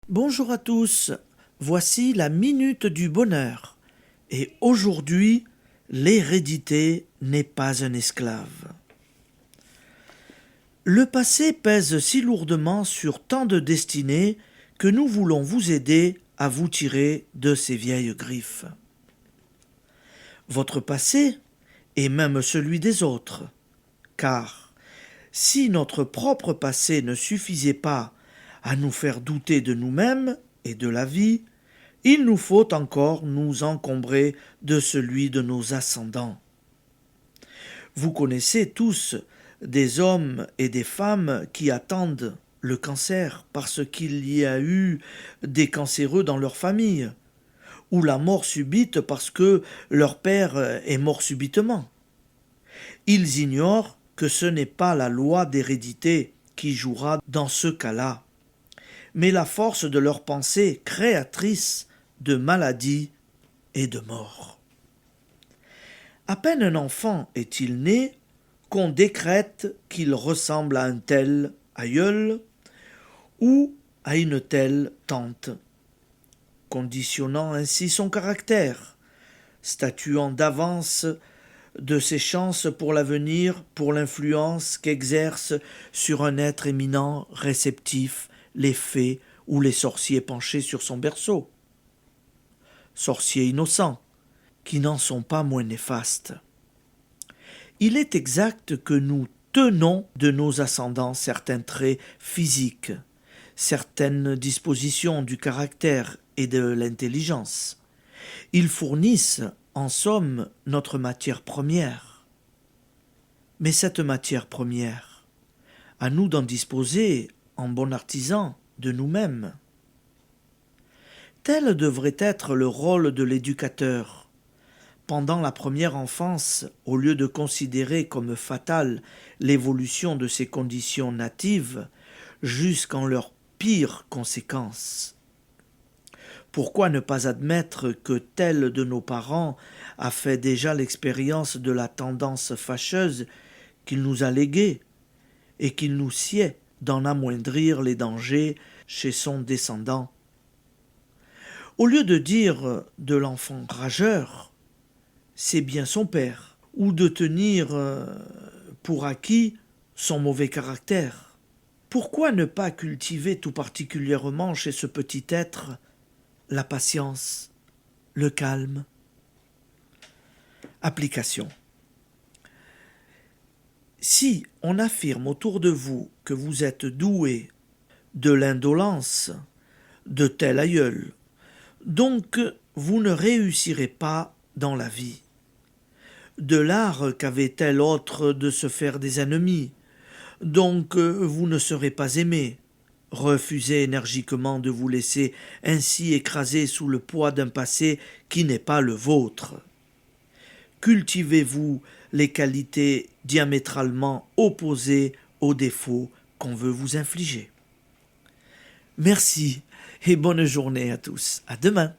Bonjour à tous, voici la minute du bonheur. Et aujourd'hui, l'hérédité n'est pas un esclave. Le passé pèse si lourdement sur tant de destinées que nous voulons vous aider à vous tirer de ces vieilles griffes. Votre passé et même celui des autres, car si notre propre passé ne suffisait pas à nous faire douter de nous-mêmes et de la vie, il nous faut encore nous encombrer de celui de nos ascendants. Vous connaissez tous des hommes et des femmes qui attendent le cancer parce qu'il y a eu des cancéreux dans leur famille, ou la mort subite parce que leur père est mort subitement. Ils ignorent que ce n'est pas la loi d'hérédité qui jouera dans ce cas-là, mais la force de leur pensée créatrice de maladies et de mort. À peine un enfant est-il né qu'on décrète qu'il ressemble à un tel aïeul ou à une telle tante, conditionnant ainsi son caractère, statuant d'avance de ses chances pour l'avenir, pour l'influence qu'exercent sur un être éminent, réceptif, les fées ou les sorciers penchés sur son berceau. Sorciers innocents, qui n'en sont pas moins néfastes. Il est exact que nous tenons de nos ascendants certains traits physiques, certaines dispositions du caractère et de l'intelligence. Ils fournissent, en somme, notre matière première. Mais cette matière première, à nous d'en disposer en bon artisan de nous-mêmes. Tel devrait être le rôle de l'éducateur. Pendant la première enfance, au lieu de considérer comme fatale l'évolution de ses conditions natives, jusqu'en leurs pires conséquences. Pourquoi ne pas admettre que tel de nos parents a fait déjà l'expérience de la tendance fâcheuse qu'il nous a léguée, et qu'il nous sied d'en amoindrir les dangers chez son descendant. Au lieu de dire de l'enfant rageur, c'est bien son père, ou de tenir pour acquis son mauvais caractère. Pourquoi ne pas cultiver tout particulièrement chez ce petit être la patience, le calme? Application. Si on affirme autour de vous que vous êtes doué de l'indolence de tel aïeul, donc vous ne réussirez pas dans la vie. De l'art qu'avait tel autre de se faire des ennemis, donc vous ne serez pas aimé. Refusez énergiquement de vous laisser ainsi écraser sous le poids d'un passé qui n'est pas le vôtre. Cultivez-vous les qualités diamétralement opposées aux défauts qu'on veut vous infliger. Merci et bonne journée à tous. À demain.